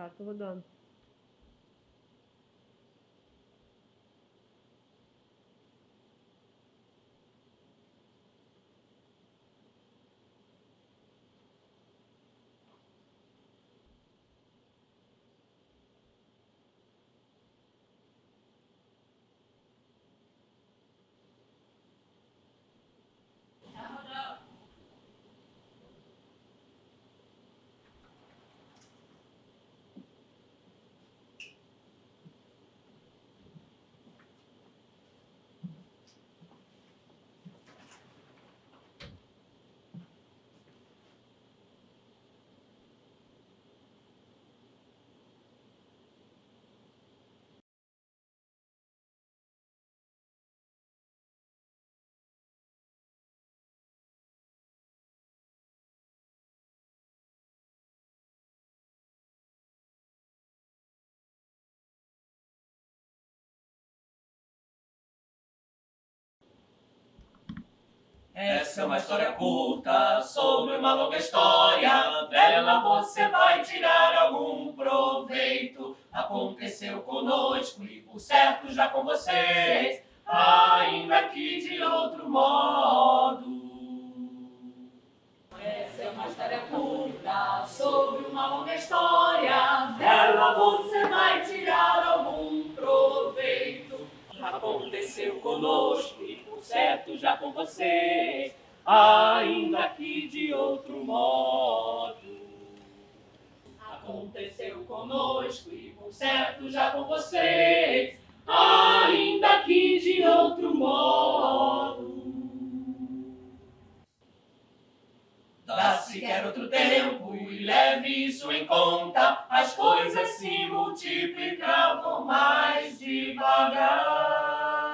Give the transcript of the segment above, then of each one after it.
Tá, tô rodando. Essa é uma história curta sobre uma longa história. Dela você vai tirar algum proveito. Aconteceu conosco e por certo já com vocês, ainda que de outro modo. Essa é uma história curta sobre uma longa história. Dela você vai tirar algum proveito. Aconteceu conosco e por certo já com vocês, ainda que de outro modo. Aconteceu conosco e por certo já com vocês, ainda que de outro modo. Dá-se quer outro tempo e leve isso em conta, as coisas se multiplicavam mais devagar.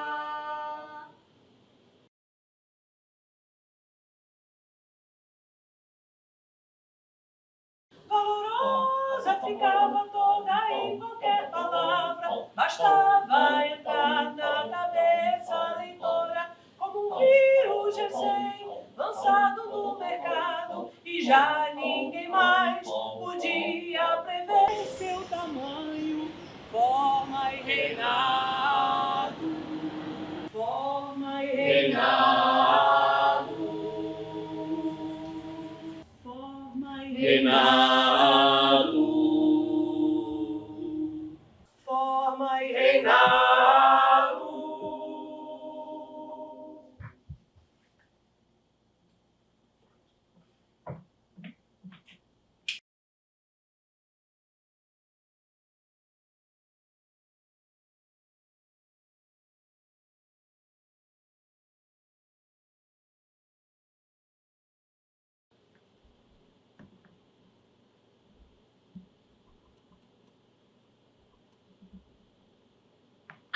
Valorosa ficava toda em qualquer palavra, bastava entrar na cabeça leitora, como um vírus recém lançado no mercado, e já ninguém mais podia prever seu tamanho, forma e reinado, forma e reinado, forma e reinado, forma e reinado.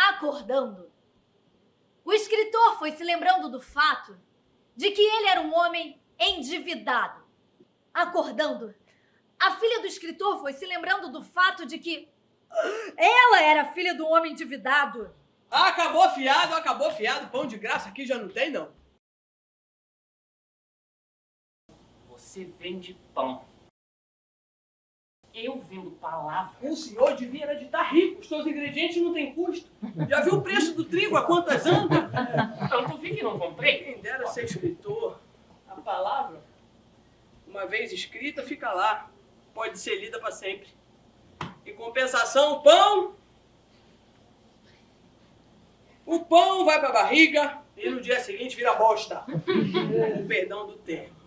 Acordando, o escritor foi se lembrando do fato de que ele era um homem endividado. Acordando, a filha do escritor foi se lembrando do fato de que ela era filha do homem endividado. Acabou fiado, pão de graça aqui já não tem, não. Você vende pão. Eu vendo palavra. O senhor devia era de estar rico, os seus ingredientes não têm custo. Já viu o preço do trigo, a quantas anda? Tanto vi que não comprei. Quem dera ser escritor. A palavra, uma vez escrita, fica lá. Pode ser lida para sempre. Em compensação, o pão vai para a barriga e no dia seguinte vira bosta. Com perdão do termo.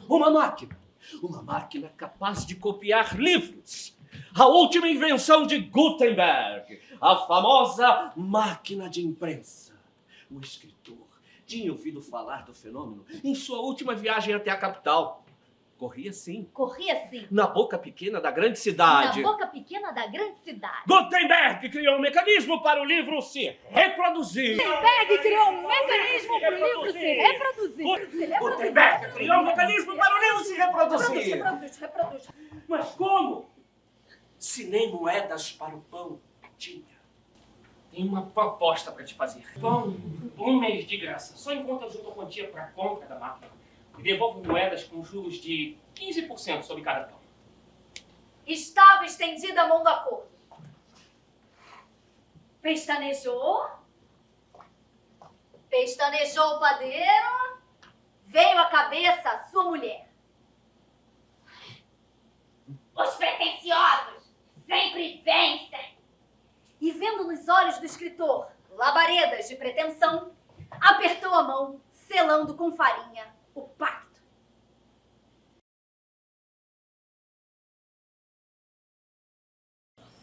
Uma máquina capaz de copiar livros. A última invenção de Gutenberg, a famosa máquina de imprensa. O escritor tinha ouvido falar do fenômeno em sua última viagem até a capital. Corria sim. Corria sim. Na boca pequena da grande cidade. Na boca pequena da grande cidade. Gutenberg criou um mecanismo para o livro se reproduzir. Gutenberg criou um mecanismo para o livro se reproduzir. Gutenberg criou um mecanismo para o livro se reproduzir. Reproduz. Mas como? Se nem moedas para o pão tinha. Tenho uma proposta para te fazer. Vão por um mês de graça. Só enquanto eu junto a quantia para a compra da máquina. E devolvo moedas com juros de 15% sobre cada pão. Estava estendida a mão do acordo. Pestanejou. Pestanejou o padeiro. Veio à cabeça a sua mulher. Os pretensiosos sempre vencem. E vendo nos olhos do escritor labaredas de pretensão, apertou a mão, selando com farinha o pacto.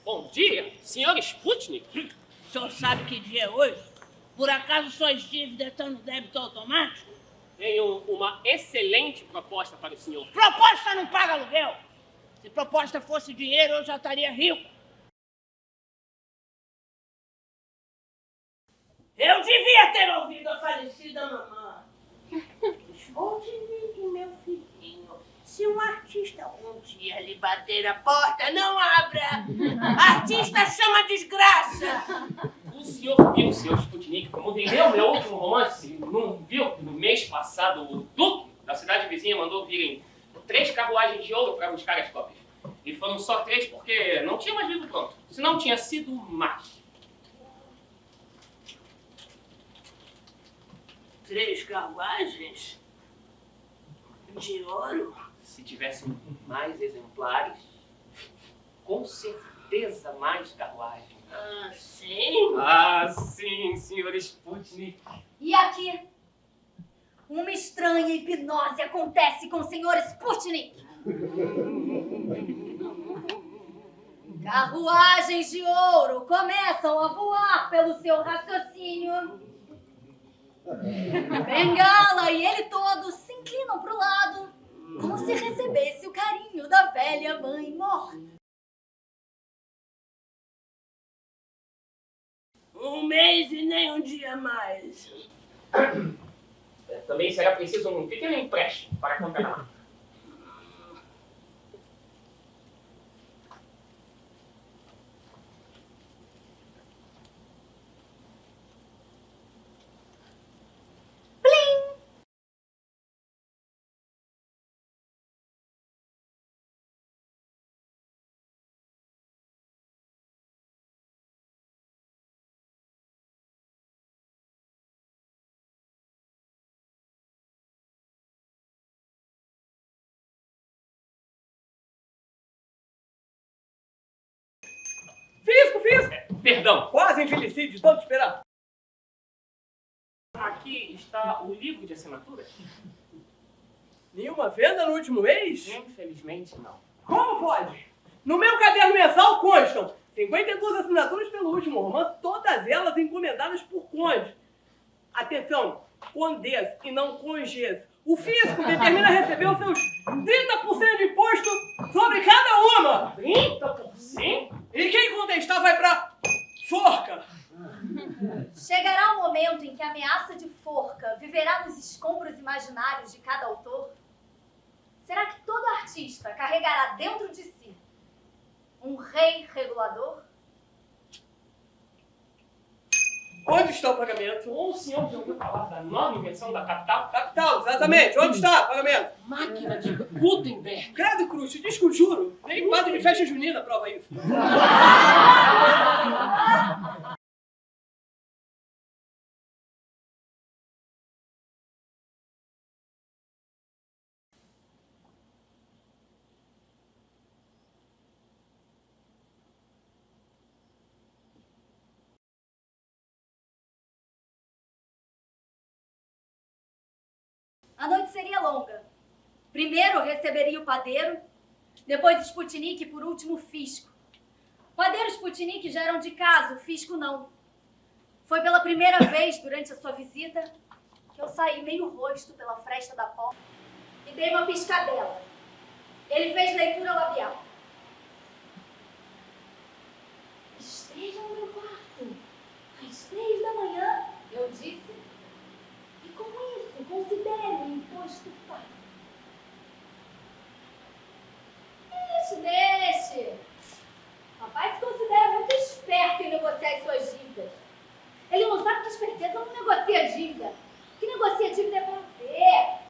Bom dia, senhor Sputnik. O senhor sabe que dia é hoje? Por acaso suas dívidas estão no débito automático? Tenho uma excelente proposta para o senhor. Proposta não paga aluguel. Se proposta fosse dinheiro, eu já estaria rico. Eu devia ter ouvido a falecida mamãe. Sputnik, meu filhinho, se um artista um dia lhe bater a porta, não abra. Artista chama desgraça. O senhor viu o senhor Sputnik como vendeu meu último romance? Não viu que no mês passado o Duque da cidade vizinha mandou virem 3 carruagens de ouro para buscar as cópias? E foram só 3 porque não tinha mais livro pronto. Senão tinha sido mais. 3 carruagens de ouro? Se tivessem mais exemplares, com certeza mais carruagens. Ah, sim? Ah, sim, senhor Sputnik. E aqui, uma estranha hipnose acontece com o senhor Sputnik. Carruagens de ouro começam a voar pelo seu raciocínio. Bengala e ele todo se inclinam para o lado, como se recebesse o carinho da velha mãe morta. Um mês e nem um dia mais. Também será preciso um pequeno empréstimo para comprar a máquina. Fisco! Perdão, Quase envelheci de tanto esperar. aqui está o livro de assinatura? Nenhuma venda no último mês? Infelizmente, não. Como pode? No meu caderno mensal constam 52 assinaturas pelo último romance, todas elas encomendadas por conde. Atenção, condes e não conges. O fisco determina receber os seus 30% de imposto sobre cada uma. 30%? E quem contestar vai pra forca. Chegará o momento em que a ameaça de forca viverá nos escombros imaginários de cada autor? Será que todo artista carregará dentro de si um rei regulador? Onde está o pagamento? O senhor já ouviu falar da nova invenção da capital? Capital, exatamente. Onde está o pagamento? Máquina de Gutenberg. Credo, Cruz, te diz que eu juro. Nem padre de festa junina prova isso. A noite seria longa. Primeiro receberia o padeiro, depois Sputnik e por último o fisco. Padeiro e Sputnik já eram de casa, o fisco não. Foi pela primeira vez durante a sua visita que eu saí meio rosto pela fresta da porta e dei uma piscadela. Ele fez leitura labial. Esteja no meu quarto, às 3 da manhã, eu disse. E com isso, considere o imposto pago. Deixe. Papai se considera muito esperto em negociar as suas dívidas. esperteza não negocia dívida. O que negocia dívida é prazer.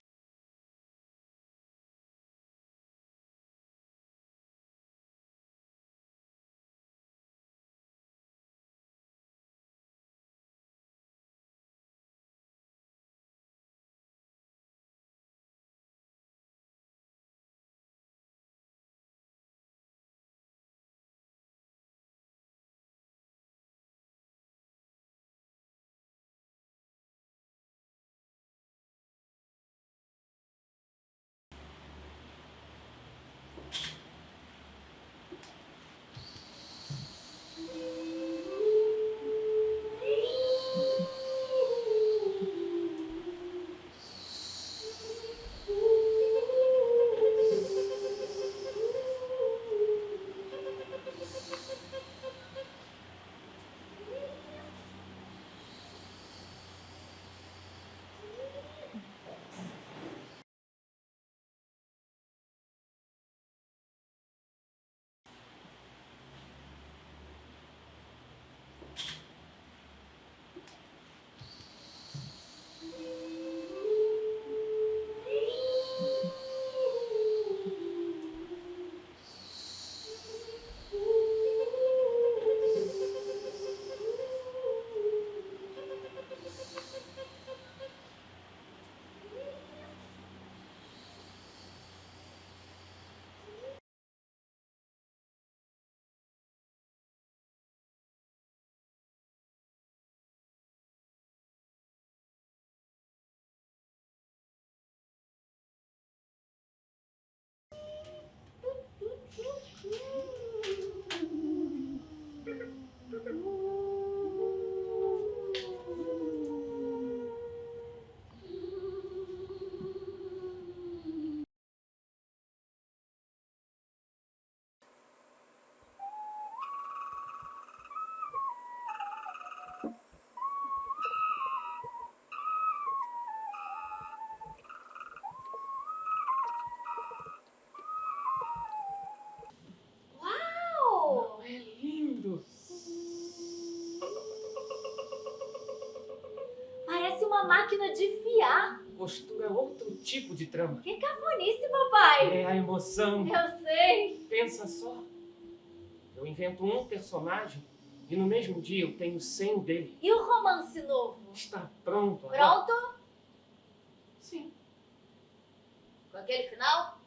Parece uma máquina de fiar. Costura é outro tipo de trama. Que cafonice, papai. É a emoção. Eu sei. Pensa só. Eu invento um personagem e no mesmo dia eu tenho 100 dele. E o romance novo? Está pronto. Pronto? Sim. Com aquele final?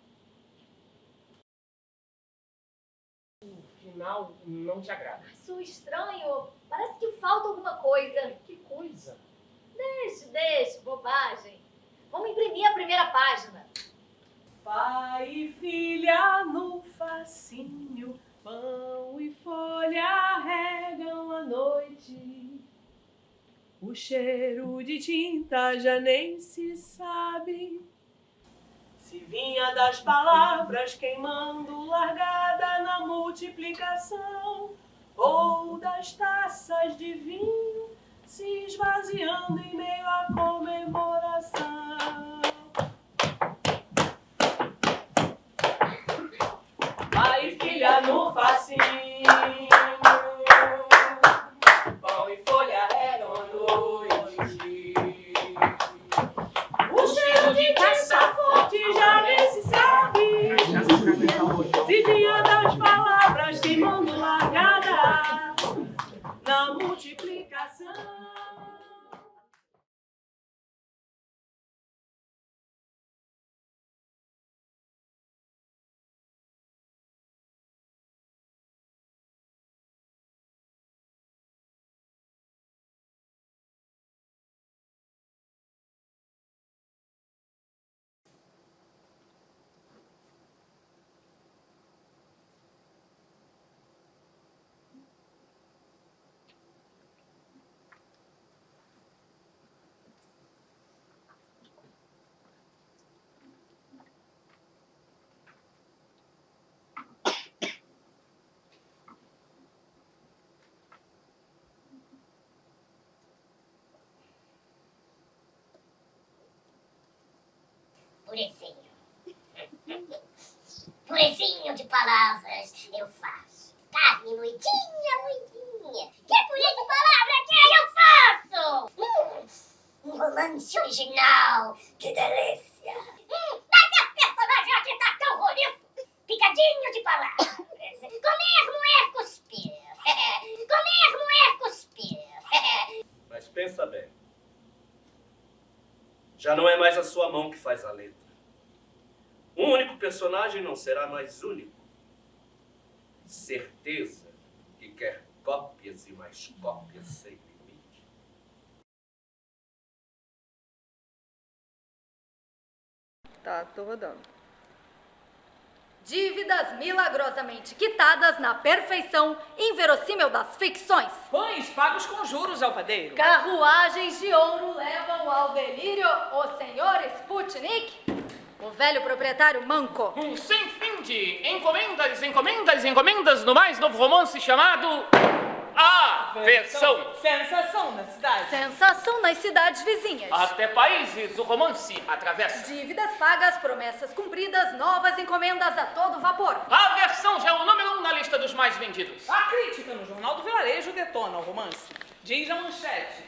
O final não te agrada. Sou estranho. Parece que falta alguma coisa. Que coisa. Deixa, bobagem. Vamos imprimir a primeira página. Pai e filha no facinho, pão e folha regam a noite. O cheiro de tinta já nem se sabe. Se vinha das palavras queimando largada na multiplicação, ou das taças de vinho se esvaziando em meio à comemoração. Pai e filha no facinho, pão e folha regam a noite. O cheiro de tinta forte já nem se sabe. Se vinha das palavras queimando largada na multiplicação. Purezinho de palavras eu faço. Carne moidinha, moidinha. Que purê de palavra que eu faço? romance original. Que delícia. Mas esse personagem aqui tá tão bonito. Picadinho de palavras. Comer, moer, cuspir. Comer, moer, cuspir. Mas pensa bem. Já não é mais a sua mão que faz a letra. Um único personagem não será mais único. Certeza que quer cópias e mais cópias sem limite. Tá, tô rodando. Dívidas milagrosamente quitadas na perfeição inverossímil das ficções. Pães pagos com juros ao padeiro. Carruagens de ouro levam ao delírio o senhor Sputnik, o velho proprietário manco. Um sem fim de encomendas, encomendas, encomendas no mais novo romance chamado Aversão. Sensação na cidade. Sensação nas cidades vizinhas. Até países o romance atravessa. Dívidas pagas, promessas cumpridas, novas encomendas a todo vapor. Aversão já é o número 1 na lista dos mais vendidos. A crítica no Jornal do Vilarejo detona o romance. Diz a manchete.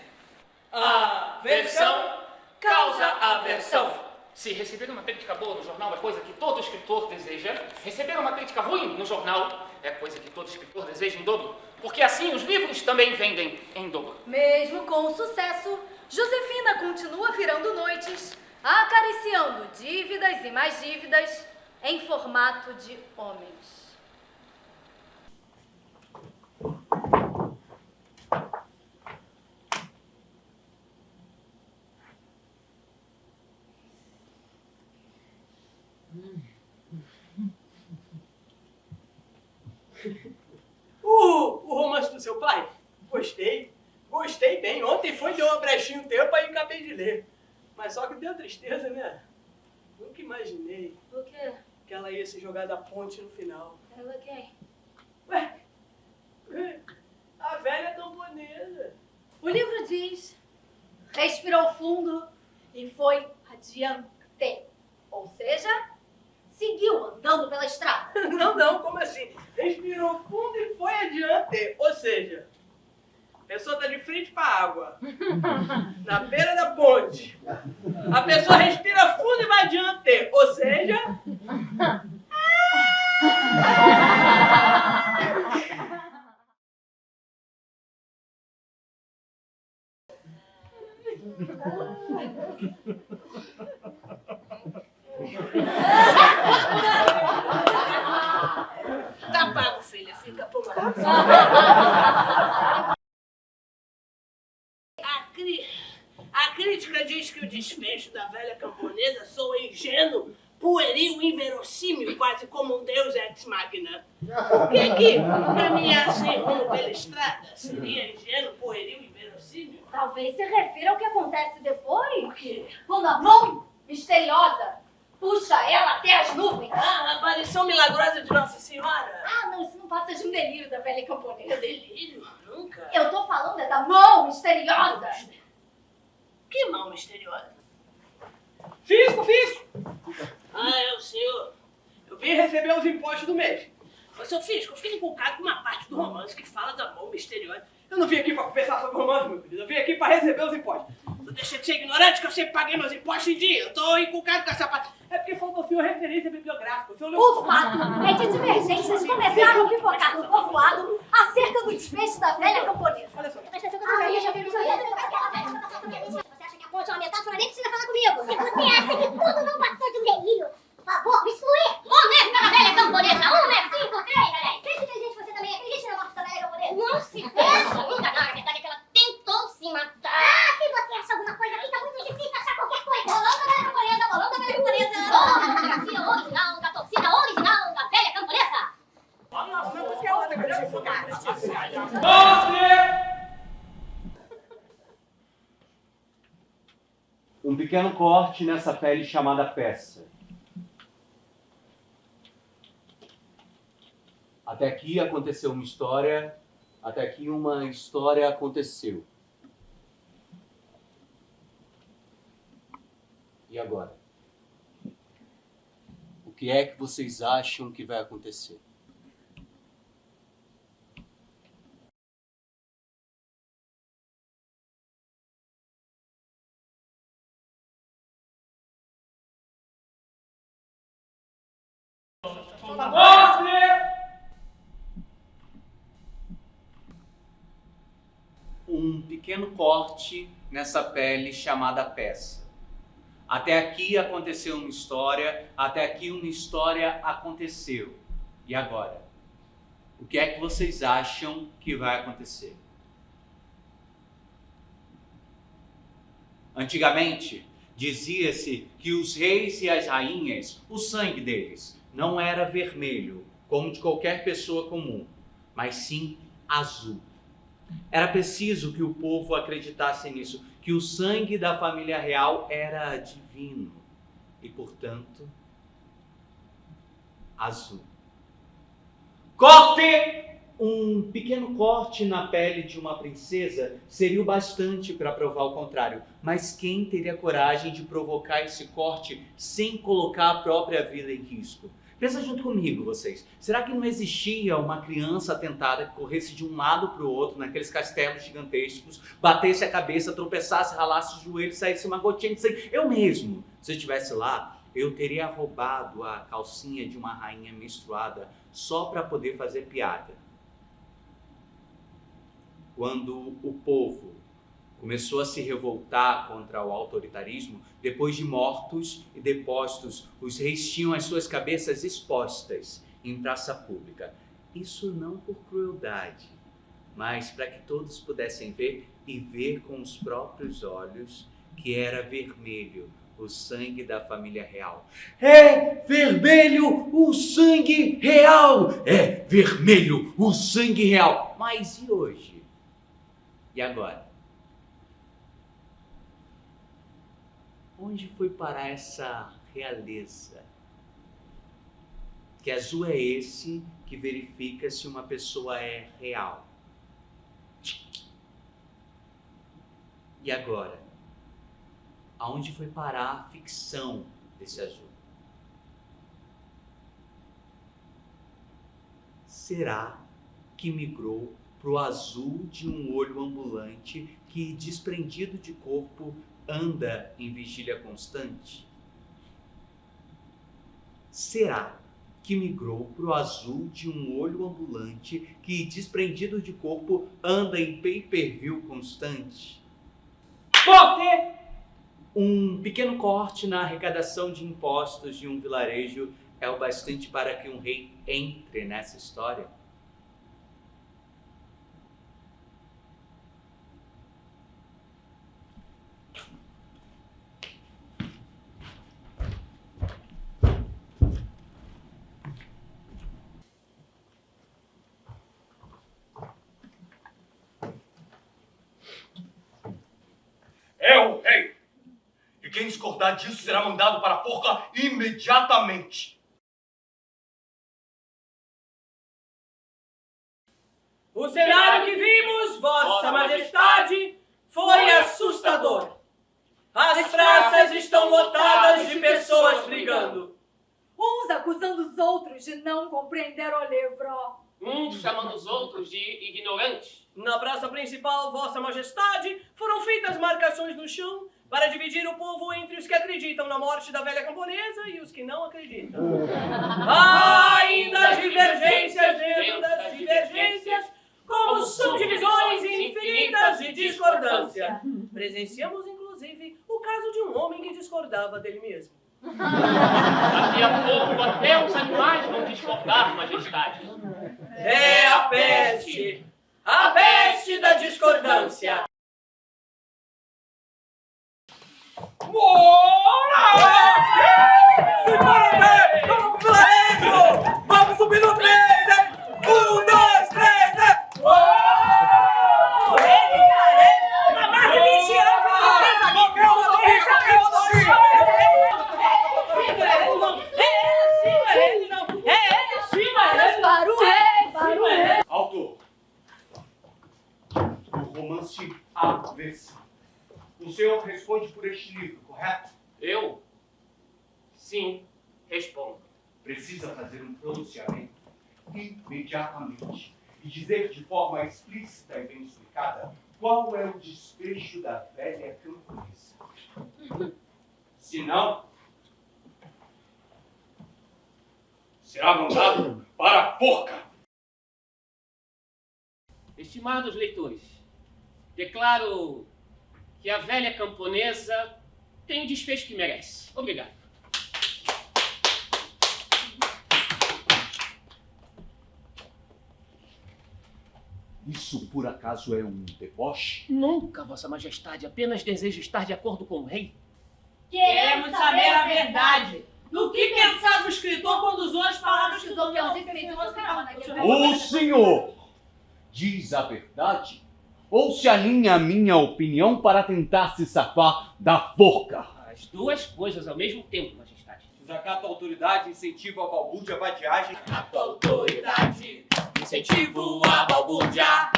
Aversão causa aversão. Se receber uma crítica boa no jornal é coisa que todo escritor deseja, receber uma crítica ruim no jornal é coisa que todo escritor deseja em dobro, porque assim os livros também vendem em dobro. Mesmo com o sucesso, Josefina continua virando noites, acariciando dívidas e mais dívidas em formato de homens. O romance do seu pai? Gostei. Gostei bem. Ontem deu uma brechinha um tempo, aí acabei de ler. Mas só que deu tristeza, né? Nunca imaginei O quê? que ela ia se jogar da ponte no final. Ela quem? Ué, a velha camponesa. O livro diz: respirou fundo e foi adiante. Ou seja, seguiu andando pela estrada. Não, como assim? Respirou fundo e foi adiante. Ou seja, a pessoa tá de frente pra água, na beira da ponte. A pessoa respira fundo e vai adiante. Ou seja... Tá pago, filha. Fica por lá. A crítica diz que o desfecho da velha camponesa soa ingênuo, pueril, inverossímil, quase como um deus ex-magna. Por que caminhar sem rumo pela estrada seria ingênuo, pueril, inverossímil? Talvez se refira ao que acontece depois. O quê? Quando a mão misteriosa puxa ela até as nuvens. A aparição milagrosa de Nossa Senhora? Ah, não, isso não passa de um delírio da velha camponesa. Delírio? Nunca. Eu tô falando é da mão misteriosa. Que mão misteriosa? Fisco! Ah, é o senhor. Eu vim receber os impostos do mês. Ô, seu Fisco, eu fiquei inculcado com uma parte do romance que fala da mão misteriosa. Eu não vim aqui pra conversar sobre romance, meu querido. Eu vim aqui pra receber os impostos. Não deixa de ser ignorante que eu sempre paguei meus impostos em dia. Eu tô inculcado com essa parte. É porque faltou o senhor referência bibliográfica. O senhor leu... O fato é que divergências começaram a pipocar no povoado acerca do desfecho da velha camponesa. Olha só. Você acha que a ponte é uma metáfora? Nem precisa falar comigo. Se você acha que tudo não passou de um delírio, por favor, me excluir. Um metro pela velha camponesa. 1, 5, 3, 10. Pense inteligente você também. Acredite na morte da velha camponesa. Não se deixe enganar. A verdade é que ela tentou se matar. Ah, se você acha alguma coisa, fica muito difícil achar qualquer coisa. Bolão da velha camponesa, bolão da velha camponesa. Bolão da fotografia original, da torcida original da velha camponesa. Um pequeno corte nessa pele chamada peça. Até aqui aconteceu uma história, até aqui uma história aconteceu. E agora? O que é que vocês acham que vai acontecer? Um pequeno corte nessa pele chamada peça. Até aqui aconteceu uma história, até aqui uma história aconteceu. E agora? O que é que vocês acham que vai acontecer? Antigamente, dizia-se que os reis e as rainhas, o sangue deles, não era vermelho, como de qualquer pessoa comum, mas sim azul. Era preciso que o povo acreditasse nisso, que o sangue da família real era divino e, portanto, azul. Corte! Um pequeno corte na pele de uma princesa seria o bastante para provar o contrário. Mas quem teria coragem de provocar esse corte sem colocar a própria vida em risco? Pensa junto comigo, vocês. Será que não existia uma criança atentada que corresse de um lado para o outro naqueles castelos gigantescos, batesse a cabeça, tropeçasse, ralasse os joelhos, saísse uma gotinha de sangue? Eu mesmo, se eu estivesse lá, eu teria roubado a calcinha de uma rainha menstruada só para poder fazer piada. Quando o povo começou a se revoltar contra o autoritarismo, depois de mortos e depostos, os reis tinham as suas cabeças expostas em praça pública. Isso não por crueldade, mas para que todos pudessem ver e ver com os próprios olhos que era vermelho o sangue da família real. É vermelho o sangue real! É vermelho o sangue real! Mas e hoje? E agora? Onde foi parar essa realeza? Que azul é esse que verifica se uma pessoa é real? E agora? Aonde foi parar a ficção desse azul? Será que migrou para o azul de um olho ambulante que, desprendido de corpo, anda em vigília constante? Será que migrou para o azul de um olho ambulante que, desprendido de corpo, anda em pay-per-view constante? Corte! Um pequeno corte na arrecadação de impostos de um vilarejo é o bastante para que um rei entre nessa história? É o rei! E quem discordar disso será mandado para a forca imediatamente. O cenário que vimos, Vossa Majestade, foi assustador. As praças estão lotadas de pessoas brigando. Uns acusando os outros de não compreender o livro. Uns chamando os outros de ignorantes. Na praça principal, Vossa Majestade, foram feitas marcações no chão para dividir o povo entre os que acreditam na morte da velha camponesa e os que não acreditam. Há ainda divergências dentro das divergências, como subdivisões infinitas de discordância. Presenciamos, inclusive, o caso de um homem que discordava dele mesmo. Daqui a pouco até os animais vão discordar, Majestade. É a peste da discordância. Vamos pro vilarejo! Vamos subir no 3! 1, 2, 3! Autor do romance Avesso. O senhor responde por este livro, correto? Eu? Sim, respondo. Precisa fazer um pronunciamento imediatamente e dizer de forma explícita e bem explicada qual é o desfecho da velha camponesa. será mandado para a forca. Estimados leitores, declaro que a velha camponesa tem o desfecho que merece. Obrigado. Isso por acaso é um deboche? Nunca, Vossa Majestade. Apenas desejo estar de acordo com o rei. Queremos saber a verdade. No que pensava o escritor quando usou as palavras que Usou o que eu não disse, ofenderam disse, as carona, pessoas? que O senhor diz a verdade ou se alinha à minha opinião para tentar se safar da forca? As duas coisas ao mesmo tempo, Majestade. Desacato à autoridade, incentivo a balbúrdia, a vadiagem. Desacato à autoridade, incentivo a balbúrdia,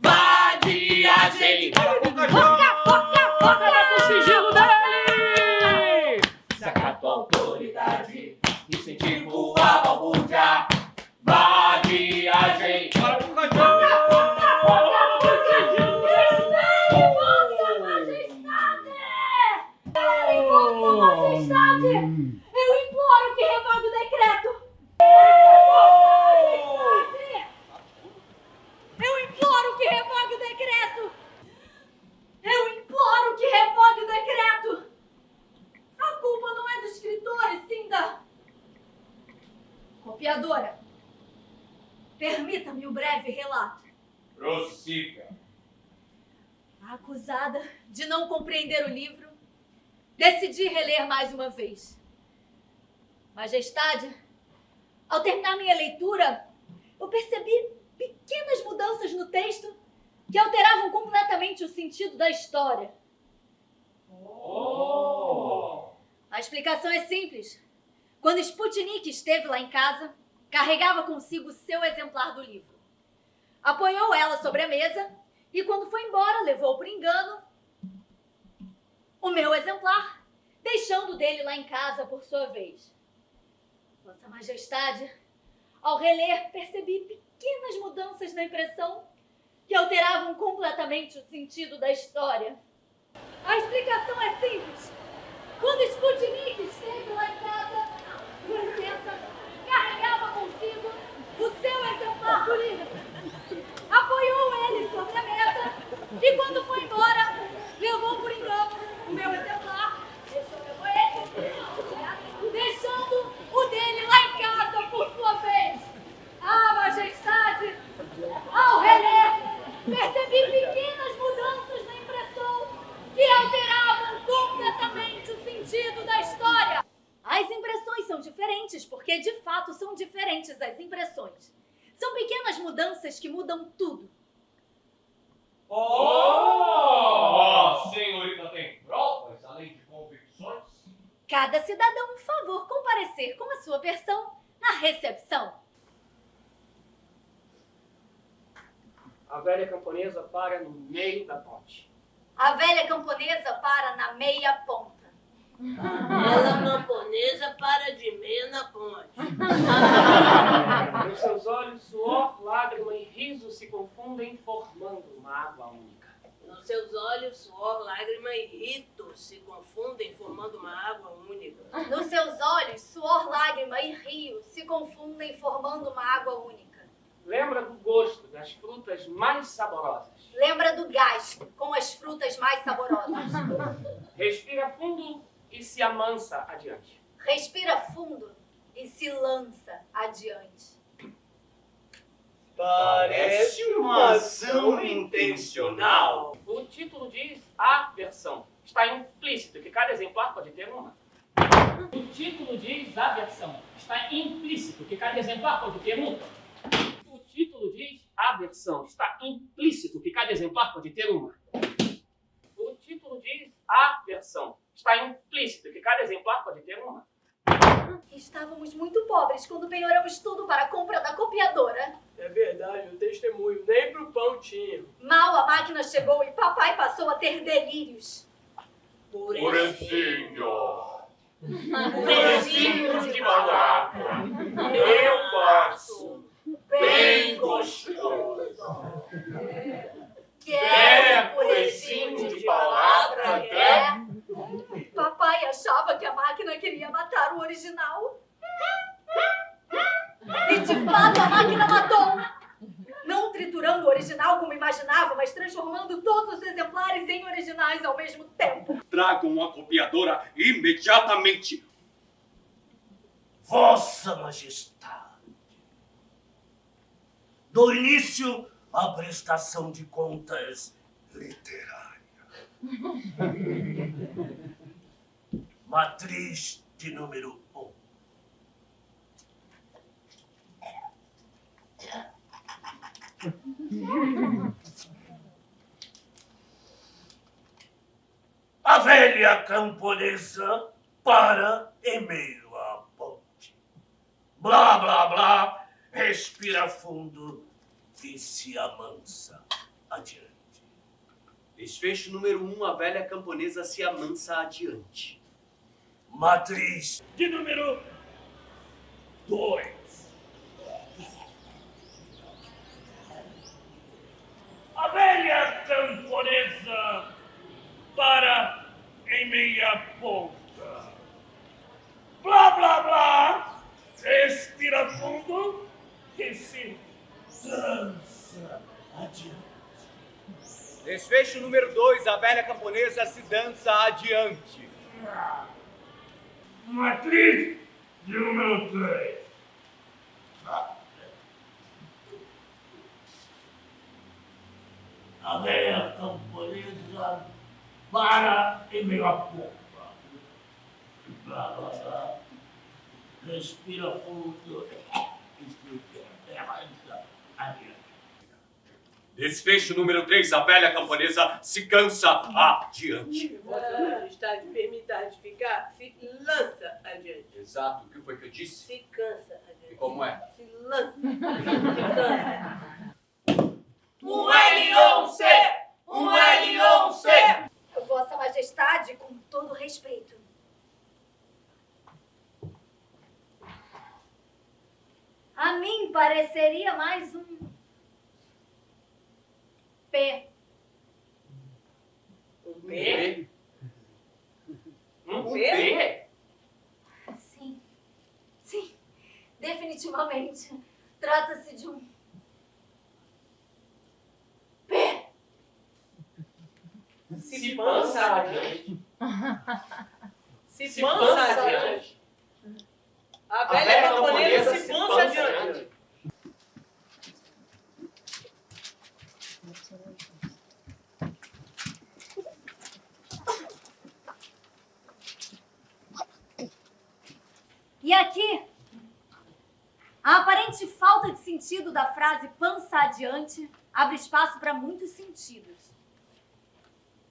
vadiagem. Foca com o sigilo dele! Desacato à autoridade, incentivo a balbúrdia, vadiagem. Majestade! Eu imploro que revogue o decreto! Eu imploro que revogue o decreto! Eu imploro que revogue o decreto! A culpa não é do escritor, e sim da copiadora. Permita-me o breve relato. Prossiga. A acusada de não compreender o livro, decidi reler mais uma vez. Majestade, ao terminar minha leitura, eu percebi pequenas mudanças no texto que alteravam completamente o sentido da história. A explicação é simples. Quando Sputnik esteve lá em casa, carregava consigo seu exemplar do livro. Apoiou ela sobre a mesa e, quando foi embora, levou por engano o meu exemplar, deixando o dele lá em casa por sua vez. Vossa Majestade, ao reler, percebi pequenas mudanças na impressão que alteravam completamente o sentido da história. A explicação é simples. Quando Sputnik esteve lá em casa, com licença, carregava consigo o seu exemplar do livro. Apoiou ele sobre a mesa e, quando foi embora, levou por engano o meu exemplar, deixando o dele lá em casa por sua vez. Ah, Majestade, ao reler, percebi pequenas mudanças na impressão que alteravam completamente o sentido da história. As impressões são diferentes porque, de fato, são diferentes as impressões. São pequenas mudanças que mudam tudo. Senhorita tem provas além de convicções? Cada cidadão, por favor, comparecer com a sua versão na recepção. A velha camponesa para no meio da ponte. A velha camponesa para na meia ponta. Ela camponesa para de meia na ponte. Nos seus olhos, suor, lágrima e riso se confundem, formando uma água única. Nos seus olhos, suor, lágrima e rito se confundem, formando uma água única. Nos seus olhos, suor, lágrima e rio se confundem, formando uma água única. Lembra do gosto das frutas mais saborosas. Lembra do gás com as frutas mais saborosas. Respira fundo e se amansa adiante. Respira fundo e se lança adiante. Parece uma ação intencional. O título diz aversão. Está implícito que cada exemplar pode ter uma. O título diz aversão. Está implícito que cada exemplar pode ter uma. O título diz aversão. Está implícito que cada exemplar pode ter uma. O título diz aversão. Está implícito que cada exemplar pode ter uma. Estávamos muito pobres quando penhoramos tudo para a compra da copiadora. É verdade, eu testemunho. Nem pro pão tinha. Mal a máquina chegou e papai passou a ter delírios. Purecinho. Purecinho de palavra, eu faço bem gostoso. Quer purecinho de palavra, quer? Papai achava que a máquina queria matar o original. fato, a máquina matou. Não triturando o original como imaginava, mas transformando todos os exemplares em originais ao mesmo tempo. Tragam a copiadora imediatamente. Vossa Majestade, dou início à prestação de contas literária. Matriz de número 1. A velha camponesa para em meio à ponte. Blá, blá, blá, respira fundo e se amansa adiante. Desfecho número 1, a velha camponesa se amansa adiante. Matriz de número 2. A velha camponesa para em meia ponta. Blá, blá, blá, respira fundo e se dança adiante. Desfecho número 2, a velha camponesa se dança adiante. Matriz de número 3. A velha camponesa para em meio à pomba. Blá, blá, blá. Respira fundo e se dança adiante. Desfecho número 3, a velha camponesa se cansa adiante. Vossa Majestade permita ratificar, se lança adiante. Exato, o que foi que eu disse? Se cansa adiante. E como é? Se lança. Se cansa. Um L11! Um L11! Vossa Majestade, com todo respeito. A mim pareceria mais um P. Um P? Um P? Sim. Sim. Definitivamente. Trata-se de um P. Se pança adiante. Se pança adiante. A velha camponesa se pança adiante. E aqui, a aparente falta de sentido da frase pança adiante abre espaço para muitos sentidos.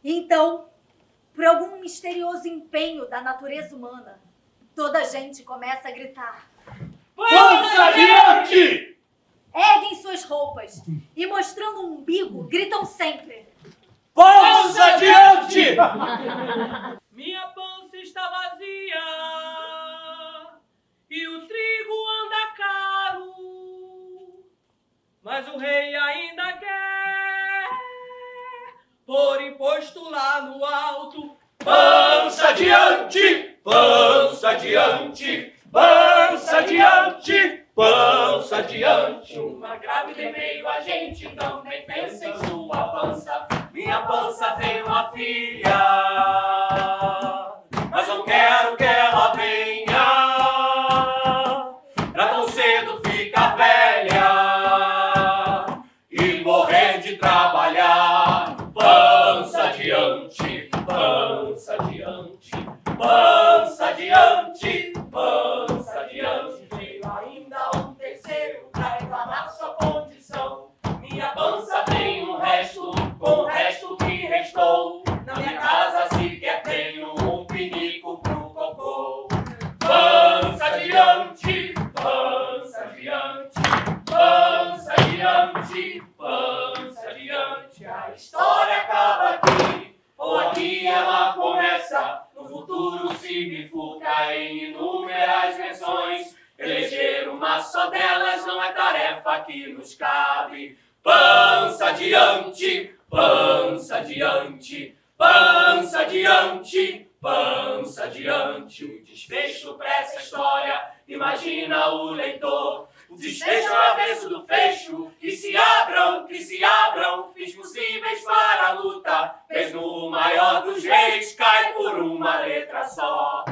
Então, por algum misterioso empenho da natureza humana, toda a gente começa a gritar: Pança adiante! Erguem suas roupas e, mostrando um umbigo, gritam sempre: Pança adiante! Minha pança está vazia e o trigo anda caro, mas o rei ainda quer pôr imposto lá no alto. Pança adiante! Pança adiante! Pança adiante! Pança adiante! Uma grávida em meio a gente também pensa em sua pança. Minha pança tem uma filha, mas não quero que ela venha. Pra tão cedo ficar velha e morrer de trabalhar. Pança adiante, pança adiante, pança adiante, pança adiante. Veio ainda um terceiro pra reclamar sua condição. Minha pança tem um resto, com o resto que restou. Na minha casa sequer tenho um pinico pro cocô. Pança adiante, pança adiante, pança adiante, pança adiante. A história acaba aqui, ou aqui ela começa. No futuro se bifurca em inúmeras versões. Eleger uma só delas não é tarefa que nos cabe. Pança adiante, pança adiante, pança adiante, pança adiante. O desfecho pra essa história, imagina o leitor O desfecho é o avesso do fecho. Que se abram, fins possíveis para a luta. Mesmo o maior dos reis cai por uma letra só.